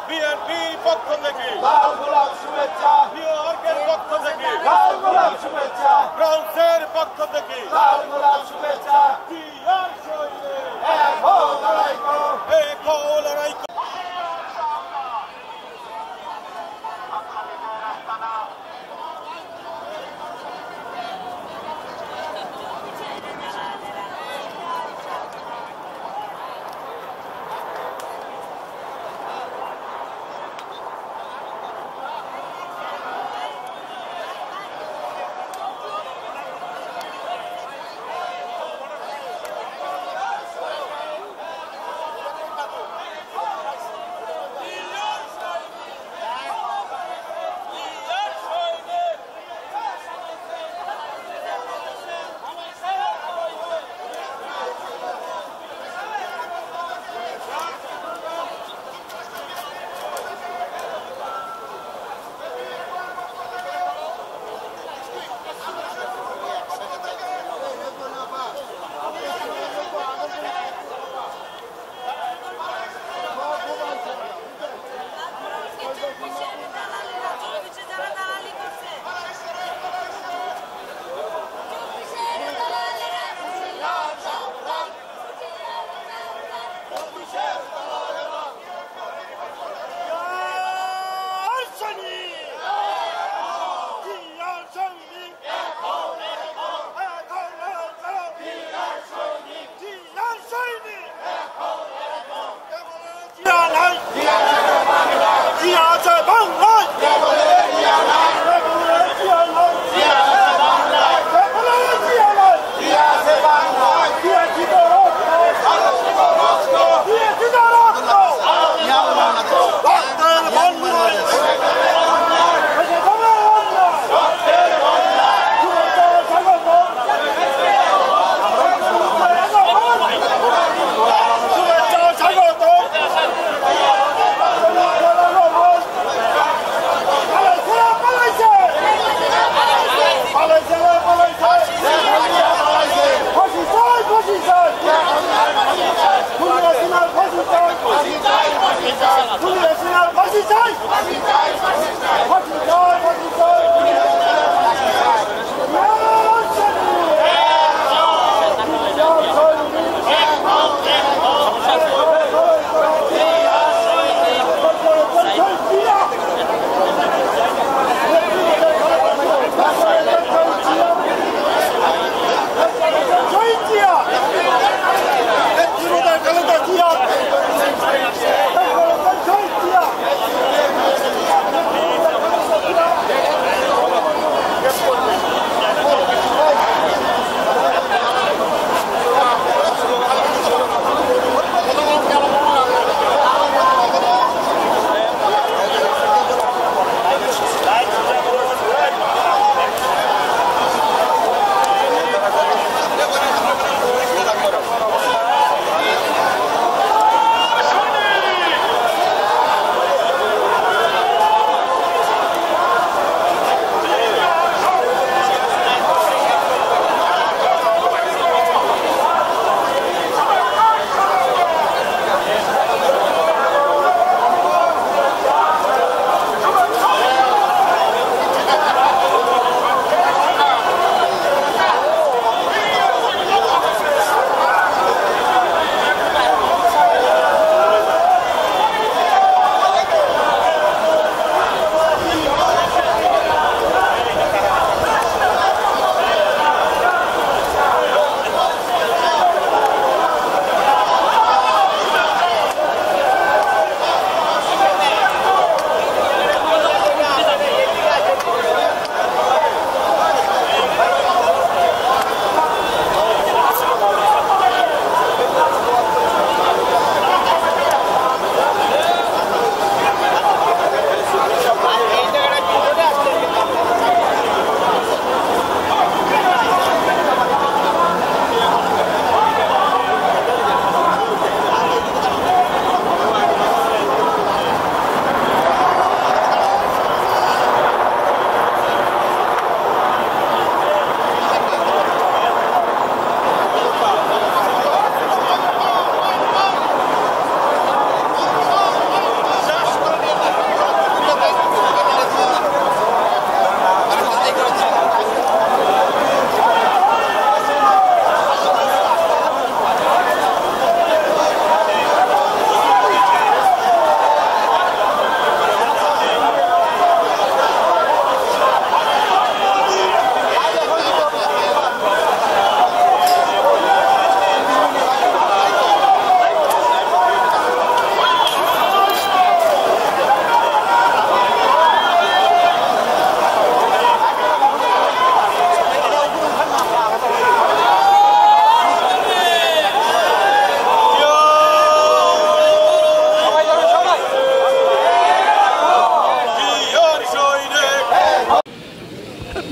বিএনপির পক্ষ থেকে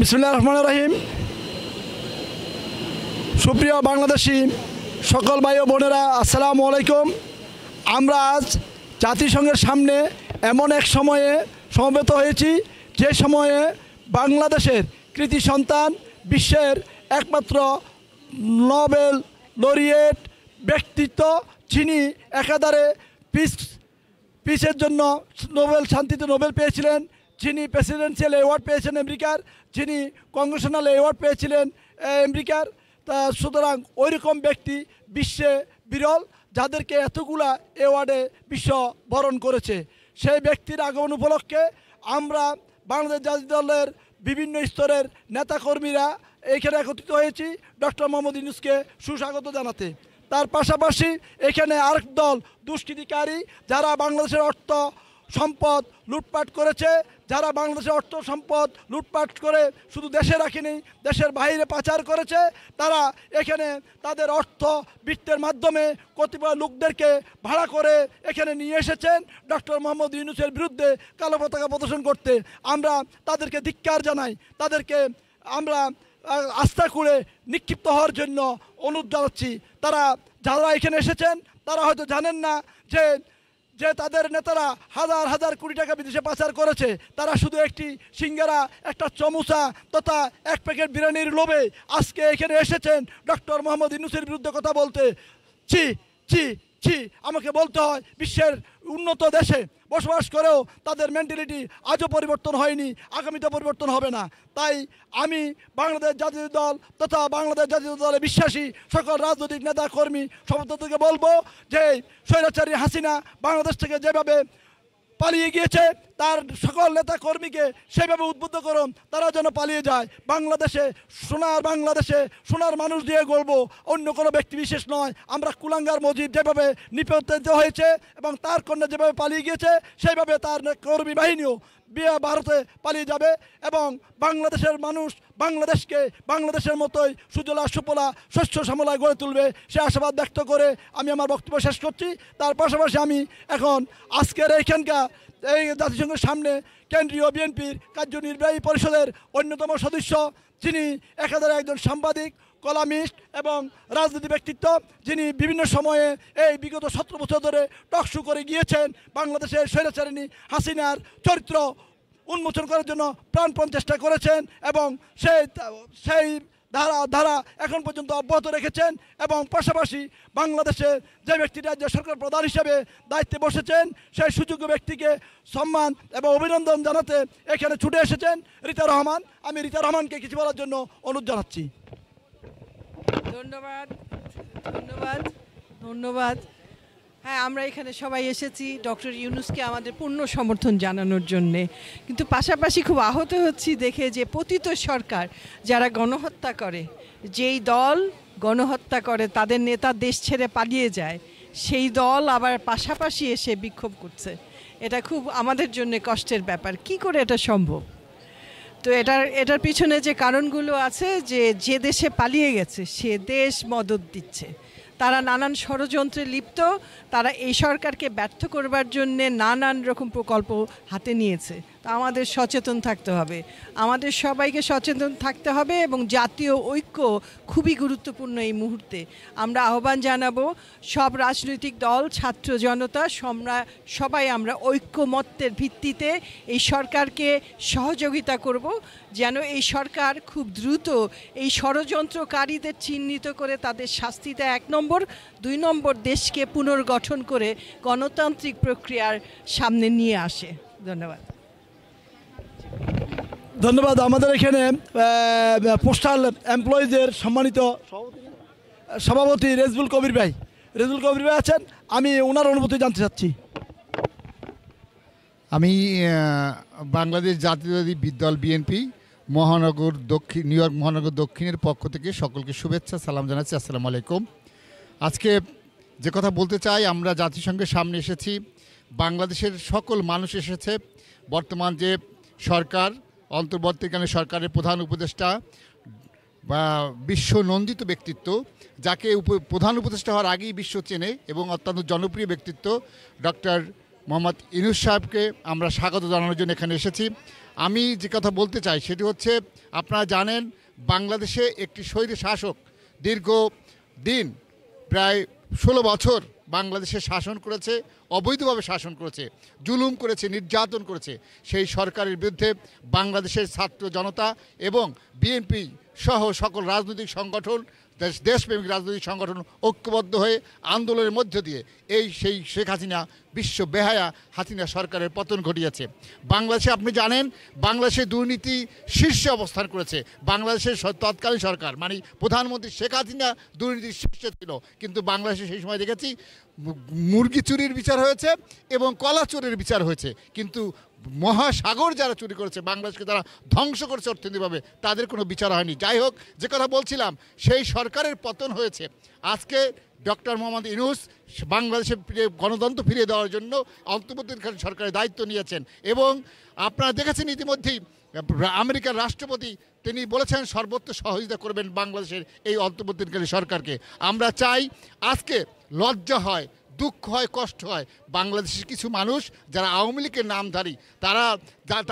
বিসমিল্লাহির রহমানির রহিম। সুপ্রিয় বাংলাদেশি সকল ভাই ও বোনেরা, আসসালামু আলাইকুম। আমরা আজ জাতিসংঘের সামনে এমন এক সময়ে সমবেত হয়েছি যে সময়ে বাংলাদেশের কৃতি সন্তান, বিশ্বের একমাত্র নোবেল লরিয়েট ব্যক্তিত্ব, যিনি একাধারে পিসের জন্য নোবেল শান্তিতে নোবেল পেয়েছিলেন, যিনি প্রেসিডেন্সিয়াল অ্যাওয়ার্ড পেয়েছেন আমেরিকার, যিনি কংগ্রেশনাল অ্যাওয়ার্ড পেয়েছিলেন আমেরিকার। তা সুতরাং ওইরকম ব্যক্তি বিশ্বে বিরল, যাদেরকে এতগুলা অ্যাওয়ার্ডে বিশ্ব বরণ করেছে। সেই ব্যক্তির আগমন উপলক্ষে আমরা বাংলাদেশ জাতীয় দলের বিভিন্ন স্তরের নেতাকর্মীরা এখানে একত্রিত হয়েছি ডক্টর মোহাম্মদ ইউনূসকে সুস্বাগত জানাতে। তার পাশাপাশি এখানে আরেক দল দুষ্কৃতিকারী, যারা বাংলাদেশের অর্থ সম্পদ লুটপাট করেছে, যারা বাংলাদেশের অর্থ সম্পদ লুটপাট করে শুধু দেশে রাখেনি, দেশের বাইরে পাচার করেছে, তারা এখানে তাদের অর্থ বৃত্তের মাধ্যমে কতিপয় লোকদেরকে ভাড়া করে এখানে নিয়ে এসেছেন ডক্টর মোহাম্মদ ইউনূসের বিরুদ্ধে কালো পতাকা প্রদর্শন করতে। আমরা তাদেরকে ধিক্কার জানাই, তাদেরকে আমরা আস্থা করে নিক্ষিপ্ত হওয়ার জন্য অনুরোধ জানাচ্ছি। যারা এখানে এসেছেন তারা হয়তো জানেন না যে তাদের নেতারা হাজার হাজার কোটি টাকা বিদেশে পাচার করেছে। তারা শুধু একটি সিঙ্গারা, একটা চমুচা তথা এক প্যাকেট বিরিয়ানির লোভে আজকে এখানে এসেছেন ডক্টর মোহাম্মদ ইউনূসের বিরুদ্ধে কথা বলতে। ছি ছি ছি, আমাকে বলতে হয়, বিশ্বের উন্নত দেশে বসবাস করেও তাদের মেন্টালিটি আজও পরিবর্তন হয়নি, আগামীতে পরিবর্তন হবে না। তাই আমি বাংলাদেশ জাতীয় দল তথা বাংলাদেশ জাতীয় দলে বিশ্বাসী সকল রাজনৈতিক নেতা কর্মী সমর্থকদেরকে বলবো যে স্বৈরাচারী হাসিনা বাংলাদেশ থেকে যেভাবে পালিয়ে গিয়েছে, তার সকল নেতা কর্মীকে সেভাবে উদ্বুদ্ধ করুন, তারা যেন পালিয়ে যায়। বাংলাদেশে সোনার মানুষ দিয়ে গড়ব, অন্য কোনো ব্যক্তি বিশেষ নয়। আমরা কুলাঙ্গার মজিদ যেভাবে নিপতিত হয়েছে এবং তার কন্যা যেভাবে পালিয়ে গিয়েছে, সেইভাবে তার কর্মী বাহিনীও ভারতে পালিয়ে যাবে এবং বাংলাদেশের মানুষ বাংলাদেশকে বাংলাদেশের মতোই সুজলা সুফলা শস্য শ্যামলায় গড়ে তুলবে, সে আশাবাদ ব্যক্ত করে আমি আমার বক্তব্য শেষ করছি। তার পাশাপাশি আমি এখন আজকের এইখানকার এই জাতিসংঘের সামনে কেন্দ্রীয় বিএনপির কার্যনির্বাহী পরিষদের অন্যতম সদস্য, যিনি একাধারে একজন সাংবাদিক, কলামিস্ট এবং রাজনীতি ব্যক্তিত্ব, যিনি বিভিন্ন সময়ে এই বিগত 17 বছর ধরে টকশো করে গিয়েছেন, বাংলাদেশের স্বৈরাচারিণী হাসিনার চরিত্র উন্মোচন করার জন্য প্রাণপণ চেষ্টা করেছেন এবং সেই ধারা এখন পর্যন্ত অব্যাহত রেখেছেন। এবং পাশাপাশি বাংলাদেশের যে ব্যক্তি রাজ্য সরকার প্রধান হিসেবে দায়িত্বে বসেছেন, সেই সুযোগ্য ব্যক্তিকে সম্মান এবং অভিনন্দন জানাতে এখানে ছুটে এসেছেন রিতা রহমান। আমি রিতা রহমানকে কিছু বলার জন্য অনুরোধ জানাচ্ছি। ধন্যবাদ ধন্যবাদ ধন্যবাদ। হ্যাঁ, আমরা এখানে সবাই এসেছি ডক্টর ইউনূসকে আমাদের পূর্ণ সমর্থন জানানোর জন্যে, কিন্তু পাশাপাশি খুব আহত হচ্ছি দেখে যে পতিত সরকার যারা গণহত্যা করে, যেই দল গণহত্যা করে তাদের নেতা দেশ ছেড়ে পালিয়ে যায়, সেই দল আবার পাশাপাশি এসে বিক্ষোভ করছে। এটা খুব আমাদের জন্য কষ্টের ব্যাপার। কি করে এটা সম্ভব? তো এটার পিছনে যে কারণগুলো আছে, যে দেশে পালিয়ে গেছে সে দেশ মদদ দিচ্ছে, তারা নানান ষড়যন্ত্রে লিপ্ত, তারা এই সরকারকে ব্যর্থ করবার জন্যে নানান রকম প্রকল্প হাতে নিয়েছে। তো আমাদের সচেতন থাকতে হবে, আমাদের সবাইকে সচেতন থাকতে হবে এবং জাতীয় ঐক্য খুবই গুরুত্বপূর্ণ এই মুহূর্তে। আমরা আহ্বান জানাবো সব রাজনৈতিক দল, ছাত্র জনতা, সবাই আমরা ঐক্যমত্যের ভিত্তিতে এই সরকারকে সহযোগিতা করব, যেন এই সরকার খুব দ্রুত এই ষড়যন্ত্রকারীদের চিহ্নিত করে তাদের শাস্তি দেয় 1 নম্বর, 2 নম্বর দেশকে পুনর্গঠন করে গণতান্ত্রিক প্রক্রিয়ার সামনে নিয়ে আসে। ধন্যবাদ। ধন্যবাদ। আমাদের এখানে পোস্টাল এমপ্লয়িজের সম্মানিত সভাপতি রেজবুল কবির ভাই আছেন, আমি ওনার অনুভূতি জানতে চাচ্ছি। আমি বাংলাদেশ জাতীয়তাবাদী দল বিএনপি নিউ ইয়র্ক মহানগর দক্ষিণের পক্ষ থেকে সকলকে শুভেচ্ছা সালাম জানাচ্ছি। আসসালামু আলাইকুম। আজকে যে কথা বলতে চাই, আমরা জাতিসংঘের সামনে এসেছি, বাংলাদেশের সকল মানুষ এসেছে। বর্তমান যে সরকার, অন্তর্বর্তীকালীন সরকারের প্রধান উপদেষ্টা বা বিশ্ব নন্দিত ব্যক্তিত্ব, যাকে প্রধান উপদেষ্টা হওয়ার আগেই বিশ্ব চেনে এবং অত্যন্ত জনপ্রিয় ব্যক্তিত্ব, ডক্টর মোহাম্মদ ইউনূস সাহেবকে আমরা স্বাগত জানানোর জন্য এখানে এসেছি। আমি যে কথা বলতে চাই সেটি হচ্ছে, আপনারা জানেন বাংলাদেশে একটি স্বৈর শাসক দীর্ঘ দিন প্রায় 16 বছর বাংলাদেশে শাসন করেছে, অবৈধভাবে শাসন করেছে, জুলুম করেছে, নির্যাতন করেছে। সেই সরকারের বিরুদ্ধে বাংলাদেশের ছাত্র জনতা এবং বিএনপি সহ সকল রাজনৈতিক সংগঠন, দেশপ্রেমিক রাজনৈতিক সংগঠন ঐক্যবদ্ধ হয়ে আন্দোলনের মধ্য দিয়ে সেই শেখ হাসিনা বিশ্ব বেহায়া হাসিনা সরকারের পতন ঘটিয়েছে। বাংলাদেশে আপনি জানেন বাংলাদেশে দুর্নীতি শীর্ষে অবস্থান করেছে। বাংলাদেশের তৎকালীন সরকার মানে প্রধানমন্ত্রী শেখ হাসিনা দুর্নীতির শীর্ষে ছিল, কিন্তু বাংলাদেশে সেই সময় দেখেছি মুরগি চুরির বিচার হয়েছে এবং কলা চোরের বিচার হয়েছে, কিন্তু মহাসাগর যারা চুরি করেছে, বাংলাদেশকে যারা ধ্বংস করেছে অর্থনৈতিকভাবে, তাদের কোনো বিচার হয়নি। যাই হোক, যে কথা বলছিলাম, সেই সরকারের পতন হয়েছে। আজকে ডক্টর মোহাম্মদ ইউনূস বাংলাদেশে গণতন্ত্র ফিরিয়ে দেওয়ার জন্য অন্তর্বর্তীকালীন সরকারের দায়িত্ব নিয়েছেন এবং আপনারা দেখেছেন ইতিমধ্যেই আমেরিকার রাষ্ট্রপতি তিনি বলেছেন সর্বোচ্চ সহযোগিতা করবেন বাংলাদেশের এই অন্তর্বর্তীকালীন সরকারকে। আমরা চাই, আজকে লজ্জা হয়, দুঃখ হয়, কষ্ট হয়, বাংলাদেশের কিছু মানুষ যারা আওয়ামী লীগের নামধারী,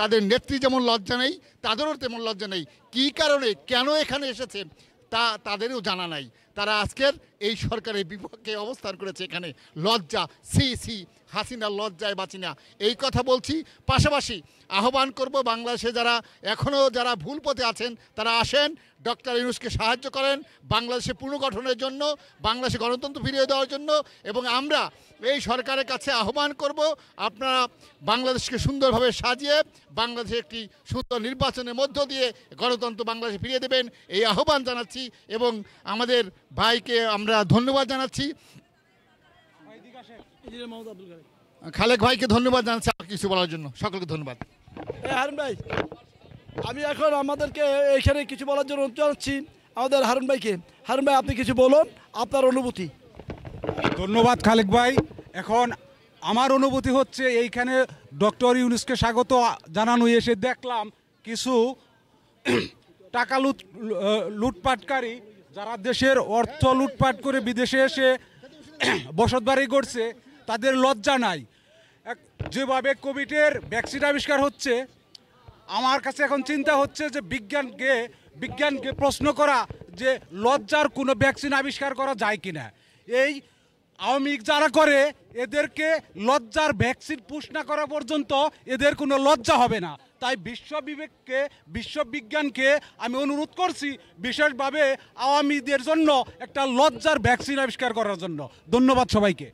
তাদের নেত্রী যেমন লজ্জা নেই, তাদেরও তেমন লজ্জা নেই। কী কারণে কেন এখানে এসেছে তাদেরও জানা নাই। তারা আজকের এই সরকারের বিপক্ষে অবস্থান করেছে। এখানে লজ্জা, সি হাসিনার লজ্জায় বাঁচি না, এই কথা বলছি। পাশাপাশি আহ্বান করব বাংলাদেশে যারা ভুল পথে আছেন তারা আসেন, ডক্টর ইউনূসকে সাহায্য করেন বাংলাদেশে পুনর্গঠনের জন্য, বাংলাদেশে গণতন্ত্র ফিরিয়ে দেওয়ার জন্য। এবং আমরা এই সরকারের কাছে আহ্বান করব, আপনারা বাংলাদেশকে সুন্দরভাবে সাজিয়ে বাংলাদেশে একটি সুন্দর নির্বাচনের মধ্য দিয়ে গণতন্ত্র বাংলাদেশে ফিরিয়ে দেবেন, এই আহ্বান জানাচ্ছি এবং আমাদের ভাইকে আমরা ধন্যবাদ জানাচ্ছি। খালেক ভাইকে ধন্যবাদ জানাচ্ছি আমাকে কিছু বলার জন্য। সকলকে ধন্যবাদ। হারুন ভাই, আমি এখন আমাদেরকে এখানে কিছু বলার জন্য অনুরোধ জানাচ্ছি আমাদের হারুন ভাইকে। হারুন ভাই, আপনি কিছু বলুন, আপনার অনুভূতি। ধন্যবাদ খালেক ভাই। এখন আমার অনুভূতি হচ্ছে, এইখানে ডক্টর ইউনূসকে স্বাগত জানানো এসে দেখলাম কিছু টাকা লুটপাটকারী যারা দেশের অর্থ লুটপাট করে বিদেশে এসে বসতবাড়ি করছে, তাদের লজ্জা নাই। যেভাবে কোভিডের ভ্যাকসিন আবিষ্কার হচ্ছে, আমার কাছে এখন চিন্তা হচ্ছে যে বিজ্ঞানকে প্রশ্ন করা যে লজ্জার কোনো ভ্যাকসিন আবিষ্কার করা যায় কিনা। এই আওয়ামী লীগ যারা করে, এদেরকে লজ্জার ভ্যাকসিন পুশ না করা পর্যন্ত এদের কোনো লজ্জা হবে না। তাই বিশ্ববিজ্ঞানকে আমি অনুরোধ করছি বিশেষভাবে আওয়ামীদের জন্য একটা লজ্জার ভ্যাকসিন আবিষ্কার করার জন্য। ধন্যবাদ সবাইকে।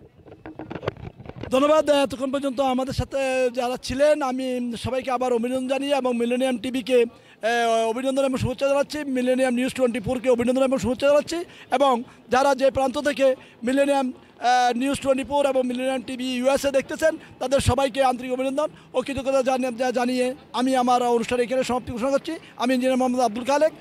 ধন্যবাদ। এতক্ষণ পর্যন্ত আমাদের সাথে যারা ছিলেন, আমি সবাইকে আবার অভিনন্দন জানিয়ে এবং মিলেনিয়াম টিভিকে অভিনন্দন এবং শুভেচ্ছা জানাচ্ছি, মিলেনিয়াম নিউজ 24কে অভিনন্দন এবং শুভেচ্ছা জানাচ্ছি, এবং যারা যে প্রান্ত থেকে মিলেনিয়াম নিউজ 24 এবং মিলেনিয়াম টিভি USA দেখতেছেন, তাদের সবাইকে আন্তরিক অভিনন্দন ও কৃতজ্ঞতা জানিয়ে আমি আমার অনুষ্ঠান এখানে সমাপ্তি ঘোষণা করছি। আমি ইঞ্জিনিয়ার মোহাম্মদ আব্দুল খালেক।